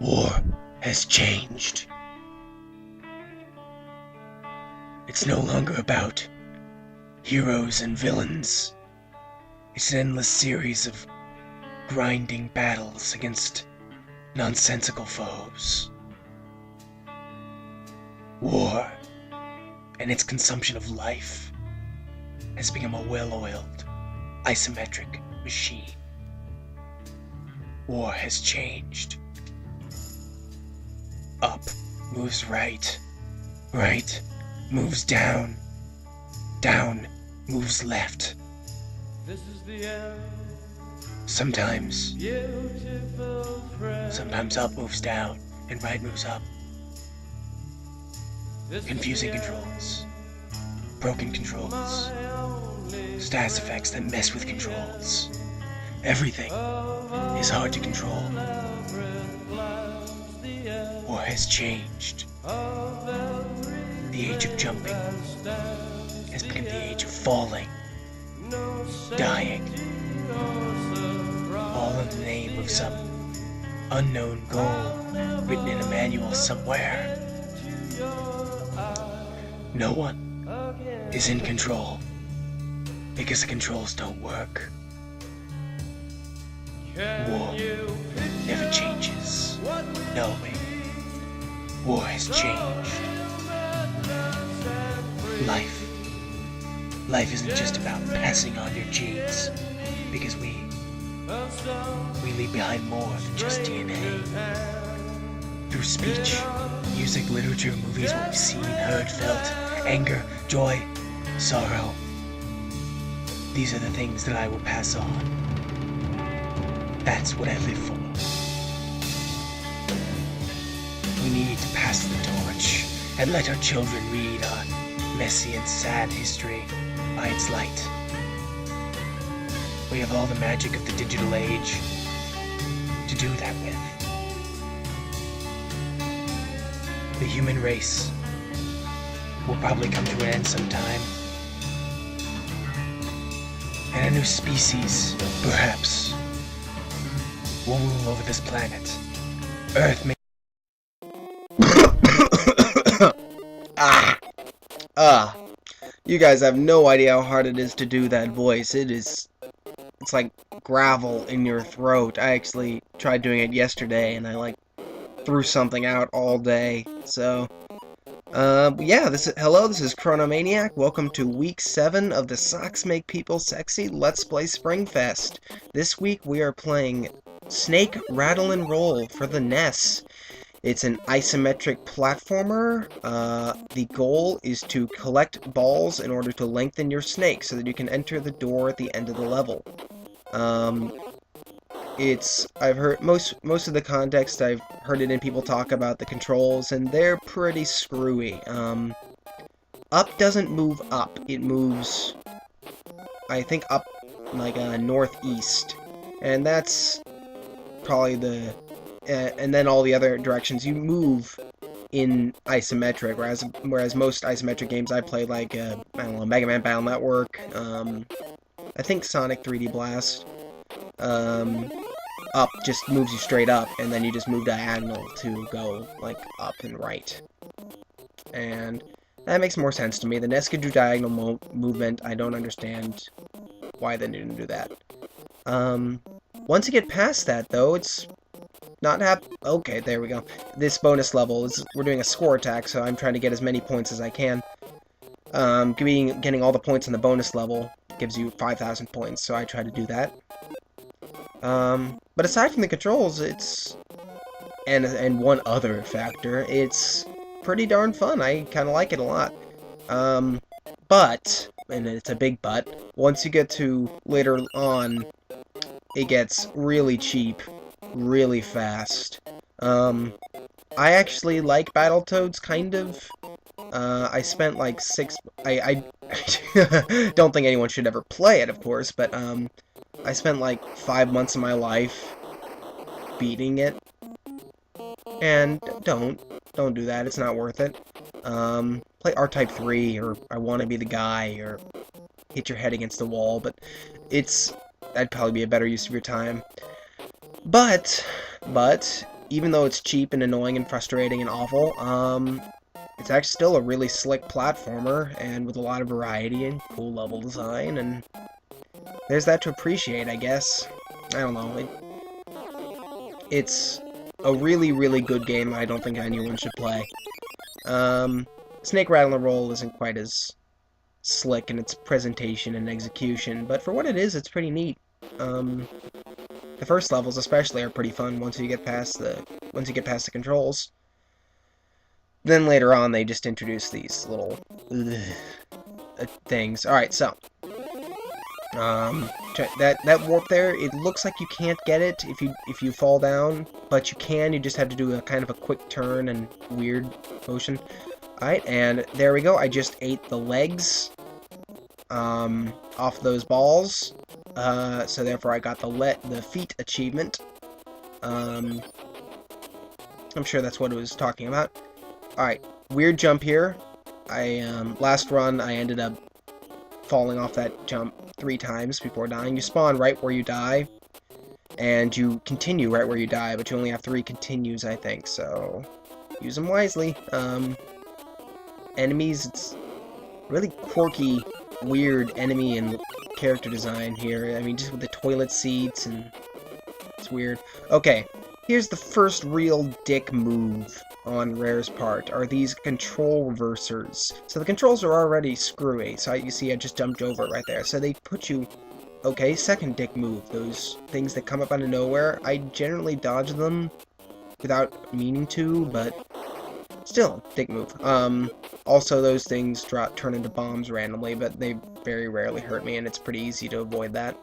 War has changed. It's no longer about heroes and villains. It's an endless series of grinding battles against nonsensical foes. War and its consumption of life has become a well-oiled, isometric machine. War has changed. Up moves right, right moves down, down moves left. This is the end. Sometimes Sometimes up moves down and right moves up. Confusing controls, broken controls, status effects that mess with controls. Everything is hard to control. War has changed. The age of jumping has become the age of falling, dying, all in the name of some unknown goal written in a manual somewhere. No one is in control because the controls don't work. War never changes. No way. War has changed. Life isn't just about passing on your genes, because we leave behind more than just DNA. Through speech, music, literature, movies, what we've seen, heard, felt, anger, joy, sorrow. These are the things that I will pass on. That's what I live for. We need to pass the torch and let our children read our messy and sad history by its light. We have all the magic of the digital age to do that with. The human race will probably come to an end sometime. And a new species, perhaps, will rule over this planet. Earth may... You guys have no idea how hard it is to do that voice. It's like gravel in your throat. I actually tried doing it yesterday, and I threw something out all day. So, yeah, hello, this is Crono Maniac. Welcome to week 7 of the Socks Make People Sexy Let's Play Springfest. This week we are playing Snake, Rattle, and Roll for the NES. It's an isometric platformer. The goal is to collect balls in order to lengthen your snake so that you can enter the door at the end of the level. I've heard most of the context, I've heard it in people talk about the controls, and they're pretty screwy. Up doesn't move up. It moves, I think, up northeast. And that's probably the... and then all the other directions you move in isometric, whereas most isometric games I play, I don't know, Mega Man Battle Network, I think Sonic 3D Blast, up just moves you straight up, and then you just move diagonal to go, up and right. And that makes more sense to me. The NES could do diagonal movement. I don't understand why they didn't do that. Once you get past that, though, it's okay, there we go. This bonus level we're doing a score attack, so I'm trying to get as many points as I can. Getting all the points in the bonus level gives you 5,000 points, so I try to do that. But aside from the controls, and one other factor, it's pretty darn fun. I kind of like it a lot. But, and it's a big but, once you get to later on, it gets really cheap really fast. I actually like Battletoads, kind of. I spent I don't think anyone should ever play it, of course, but I spent 5 months of my life beating it. And don't do that, it's not worth it. Play R-Type 3, or I Want to Be the Guy, or hit your head against the wall, but that'd probably be a better use of your time. But even though it's cheap and annoying and frustrating and awful, it's actually still a really slick platformer, and with a lot of variety and cool level design, and there's that to appreciate, I guess. I don't know. It's a really, really good game I don't think anyone should play. Snake Rattle and Roll isn't quite as slick in its presentation and execution, but for what it is, it's pretty neat. The first levels especially are pretty fun once you get past the controls. Then later on they just introduce these little things. Alright, so that warp there, it looks like you can't get it if you fall down, but you can. You just have to do a kind of a quick turn and weird motion. Alright, and there we go. I just ate the legs off those balls. So therefore I got the feet achievement. I'm sure that's what it was talking about. Alright, weird jump here. Last run I ended up falling off that jump 3 times before dying. You spawn right where you die, and you continue right where you die, but you only have 3 continues, I think, so use them wisely. Enemies, it's really quirky, weird enemy and character design here. I mean, just with the toilet seats, and it's weird. Okay, here's the first real dick move on Rare's part, are these control reversers. So the controls are already screwy, so you see I just jumped over it right there. So they put you... Okay, second dick move, those things that come up out of nowhere. I generally dodge them without meaning to, but still, dick move. Also, those things turn into bombs randomly, but they very rarely hurt me, and it's pretty easy to avoid that.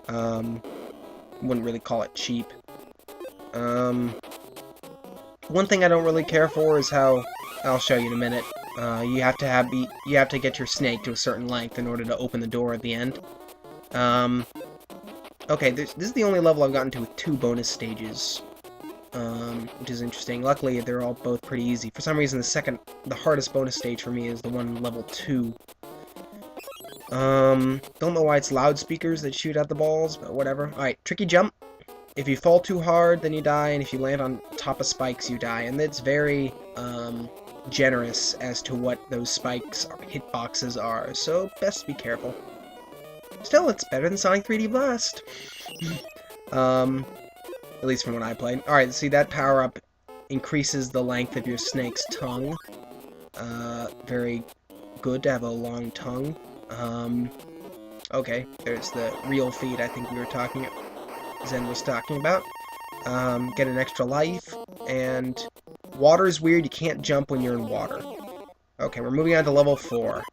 Wouldn't really call it cheap. One thing I don't really care for is how... I'll show you in a minute. You have to get your snake to a certain length in order to open the door at the end. Okay, this is the only level I've gotten to with 2 bonus stages. Which is interesting. Luckily, they're all both pretty easy. For some reason, the hardest bonus stage for me is the one level 2. Don't know why it's loudspeakers that shoot out the balls, but whatever. Alright, tricky jump. If you fall too hard, then you die, and if you land on top of spikes, you die. And it's very, generous as to what those spikes or hitboxes are, so best to be careful. Still, it's better than Sonic 3D Blast. At least from when I played. Alright, see, that power-up increases the length of your snake's tongue. Very good to have a long tongue. Okay, there's the real feat I think Zen was talking about. Get an extra life, and water's weird, you can't jump when you're in water. Okay, we're moving on to level 4.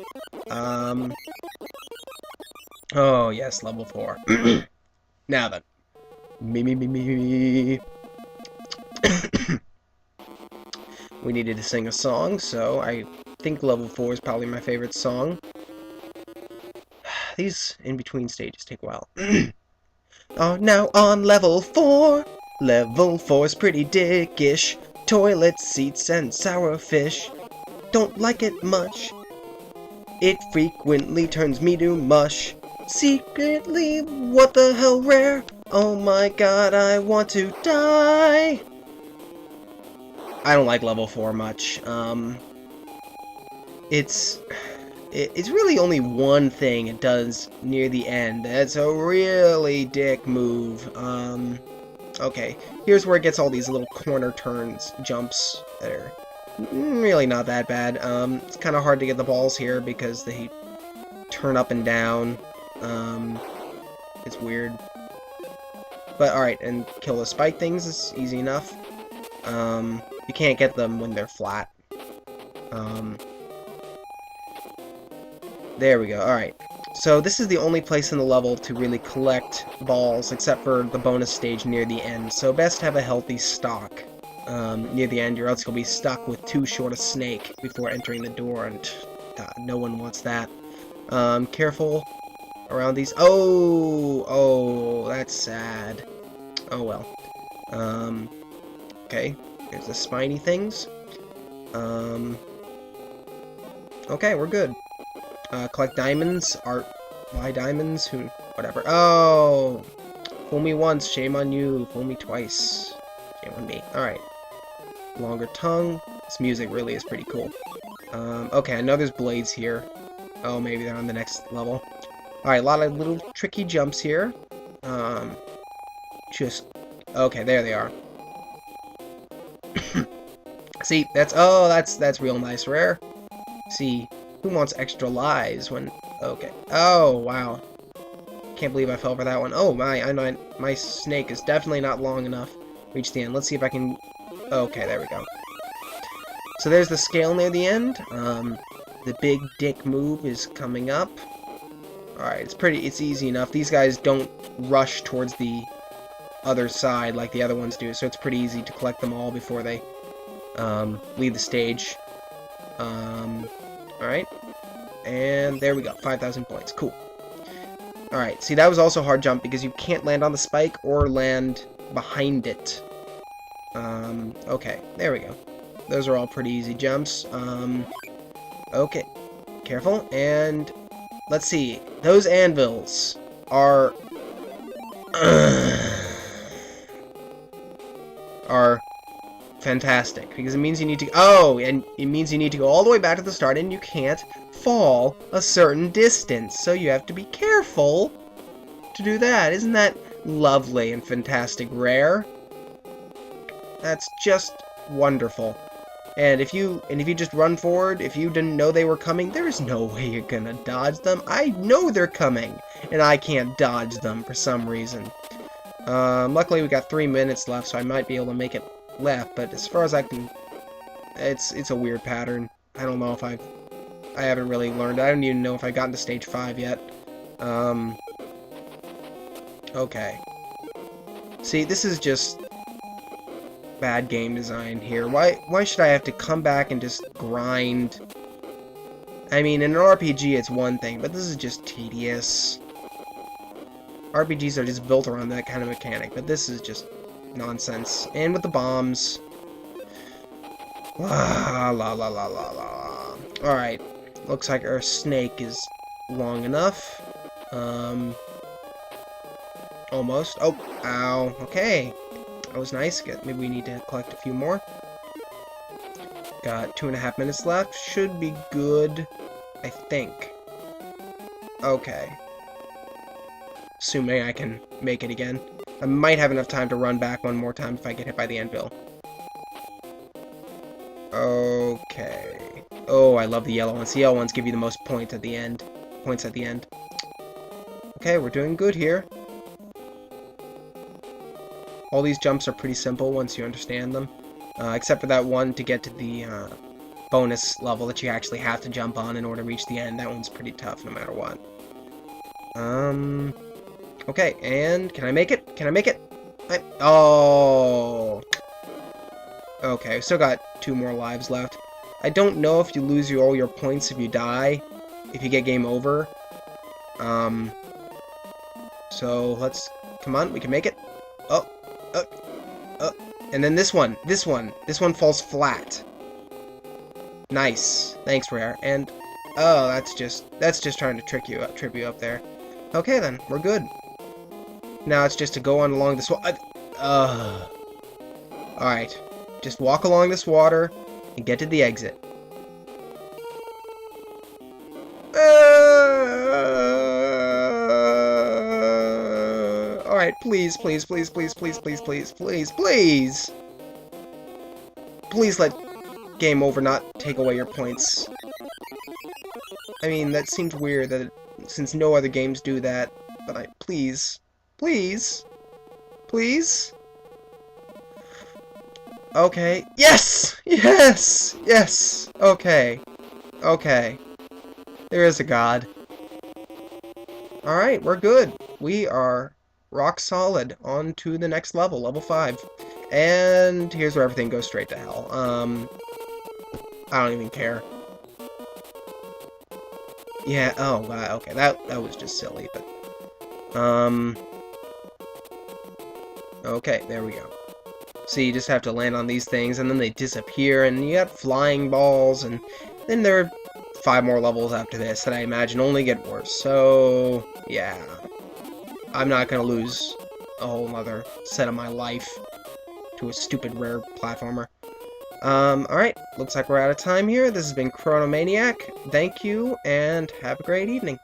Oh yes, level 4. Now then. Me. We needed to sing a song, so I think level 4 is probably my favorite song. These in-between stages take a while. Oh, now on level 4. Level 4's pretty dickish. Toilet seats and sour fish. Don't like it much. It frequently turns me to mush. Secretly, what the hell, Rare? Oh my god, I want to die! I don't like level 4 much. It's really only one thing it does near the end. That's a really dick move. Okay, here's where it gets all these little corner turns, jumps that are really not that bad. It's kind of hard to get the balls here because they turn up and down. It's weird. But alright, and kill the spike things is easy enough. You can't get them when they're flat. There we go, alright. So this is the only place in the level to really collect balls, except for the bonus stage near the end. So best have a healthy stock near the end, or else you'll be stuck with too short a snake before entering the door, and no one wants that. Careful around these. Oh, that's sad. Oh well. Okay, there's the spiny things. Okay, we're good. Collect diamonds. Why diamonds? Whatever. Oh! Fool me once, shame on you. Fool me twice, K1B. Alright. Longer tongue. This music really is pretty cool. Okay, I know there's blades here. Oh, maybe they're on the next level. Alright, a lot of little tricky jumps here. Okay, there they are. See, that's real nice, Rare. See, who wants extra lives when... Okay. Oh, wow. Can't believe I fell for that one. Oh, my snake is definitely not long enough to reach the end. Let's see if I can... Okay, there we go. So there's the scale near the end. The big dick move is coming up. Alright, it's easy enough. These guys don't rush towards the other side like the other ones do, so it's pretty easy to collect them all before they leave the stage. Alright. And there we go, 5,000 points. Cool. Alright, see, that was also a hard jump because you can't land on the spike or land behind it. Okay, there we go. Those are all pretty easy jumps. Okay. Careful, and let's see. Those anvils are fantastic because it means you need to and it means you need to go all the way back to the start and you can't fall a certain distance, so you have to be careful to do that. Isn't that lovely and fantastic, Rare? That's just wonderful. And if you just run forward, if you didn't know they were coming, there is no way you're gonna dodge them. I know they're coming, and I can't dodge them for some reason. Luckily we got 3 minutes left, so I might be able to make it left, but as far as I can... It's a weird pattern. I don't know if I haven't really learned. I don't even know if I've gotten to stage 5 yet. Okay. See, this is just bad game design here. Why should I have to come back and just grind? I mean, in an RPG it's one thing, but this is just tedious. RPGs are just built around that kind of mechanic, but this is just nonsense. And with the bombs. La la la la la la. Alright. Looks like our snake is long enough. Almost. Oh, ow. Okay. That was nice. Maybe we need to collect a few more. Got 2.5 minutes left. Should be good, I think. Okay. Assuming I can make it again. I might have enough time to run back one more time if I get hit by the anvil. Okay. Oh, I love the yellow ones. The yellow ones give you the most points at the end. Okay, we're doing good here. All these jumps are pretty simple once you understand them. Except for that one to get to the bonus level that you actually have to jump on in order to reach the end. That one's pretty tough no matter what. Okay, and can I make it? Can I make it? Oh! Okay, we still got 2 more lives left. I don't know if you lose all your points if you die, if you get game over. So let's... Come on, we can make it. And then this one falls flat. Nice. Thanks, Rare. And oh, that's just trying to trip you up there. Okay then, we're good. Now it's just to go on along this Alright. Just walk along this water and get to the exit. Alright, please. Please let game over not take away your points. I mean, that seems weird that since no other games do that, but please. Okay. Yes! Okay. There is a God. Alright, we're good. We are rock solid. On to the next level, level 5. And here's where everything goes straight to hell. I don't even care. Yeah, oh, wow, okay, that was just silly, but... Okay, there we go. So you just have to land on these things, and then they disappear, and you got flying balls, and then there are 5 more levels after this that I imagine only get worse. So, yeah. I'm not gonna lose a whole other set of my life to a stupid rare platformer. Alright, looks like we're out of time here. This has been Crono Maniac. Thank you, and have a great evening.